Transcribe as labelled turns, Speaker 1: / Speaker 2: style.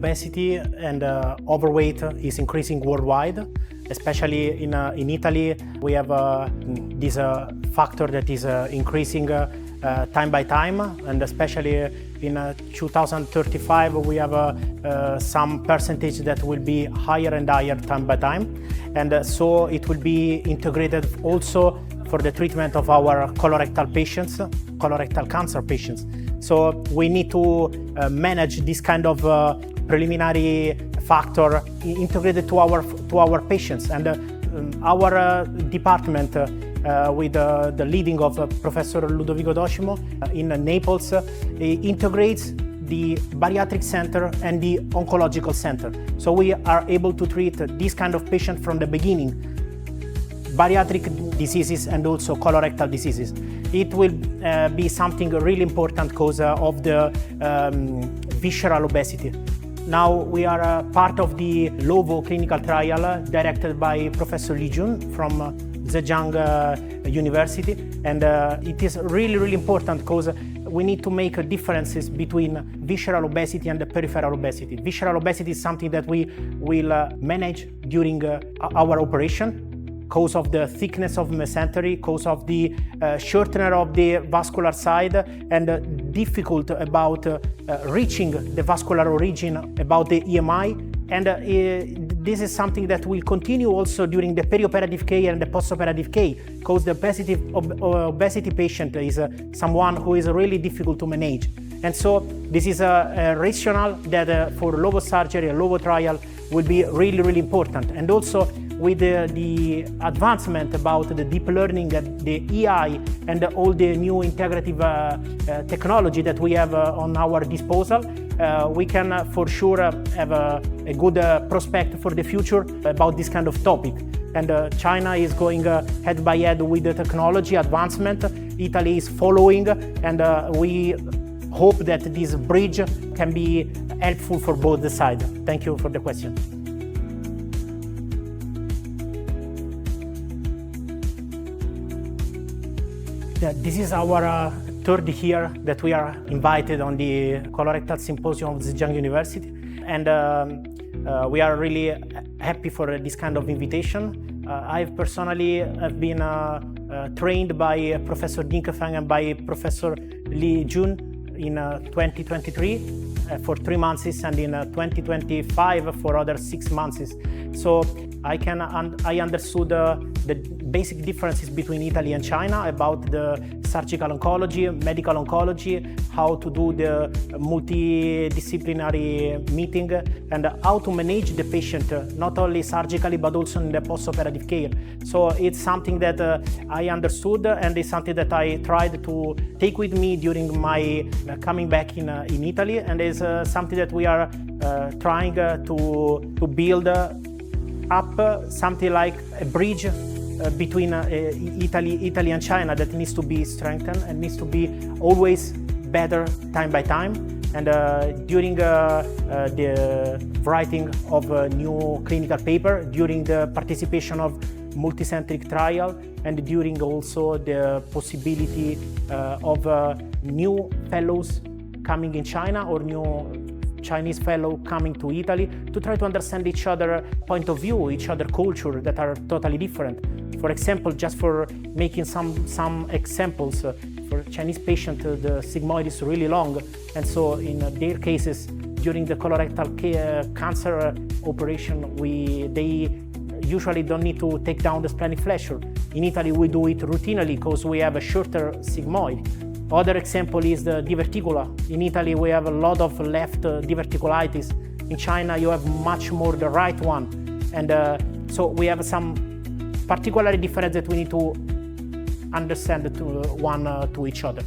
Speaker 1: obesity and overweight is increasing worldwide, especially in Italy. We have this factor that is increasing time by time, and especially in 2035 we have some percentage that will be higher and higher time by time, and so it will be integrated also for the treatment of our colorectal patients, colorectal cancer patients. So we need to manage this kind of preliminary factor integrated to our patients, and our department with the leading of Professor Ludovico Docimo in Naples integrates the bariatric center and the oncological center. So we are able to treat this kind of patient from the beginning, bariatric diseases and also colorectal diseases. It will be something really important because of the visceral obesity. Now we are part of the LOVO clinical trial directed by Professor Li Jun from Zhejiang University, and it is really important because we need to make differences between visceral obesity and the peripheral obesity. Visceral obesity is something that we will manage during our operation, because of the thickness of mesentery, because of the shortener of the vascular side, and difficult about reaching the vascular origin about the EMI. And this is something that will continue also during the perioperative care and the postoperative care, because the obesity patient is someone who is really difficult to manage. And so this is a rationale that for LOVO surgery, a LOVO trial will be really important. And also with the advancement about the deep learning, the AI, and all the new integrative technology that we have on our disposal, we can for sure have a good prospect for the future about this kind of topic. And China is going head by head with the technology advancement. Italy is following, and we hope that this bridge can be helpful for both sides. Thank you for the question. This is our third year that we are invited on the Colorectal Symposium of Zhejiang University, and we are really happy for this kind of invitation. I personally have been trained by Professor Ding Feng and by Professor Li Jun in 2023 for 3 months, and in 2025 for other 6 months. So I understood the basic differences between Italy and China about the surgical oncology, medical oncology, how to do the multidisciplinary meeting, and how to manage the patient, not only surgically but also in the postoperative care. So it's something that I understood, and it's something that I tried to take with me during my coming back in Italy, and is something that we are trying to build up something like a bridge between Italy and China that needs to be strengthened and needs to be always better time by time. And during the writing of a new clinical paper, during the participation of multicentric trial, and during also the possibility of new fellows coming in China or new Chinese fellow coming to Italy to try to understand each other point of view, each other culture that are totally different. For example, just for making some examples, for Chinese patient, the sigmoid is really long, and so in their cases, during the colorectal cancer operation, they usually don't need to take down the splenic flexure. In Italy, we do it routinely because we have a shorter sigmoid. Other example is the diverticula. In Italy, we have a lot of left diverticulitis. In China, you have much more the right one. And so we have some particular difference that we need to understand to each other.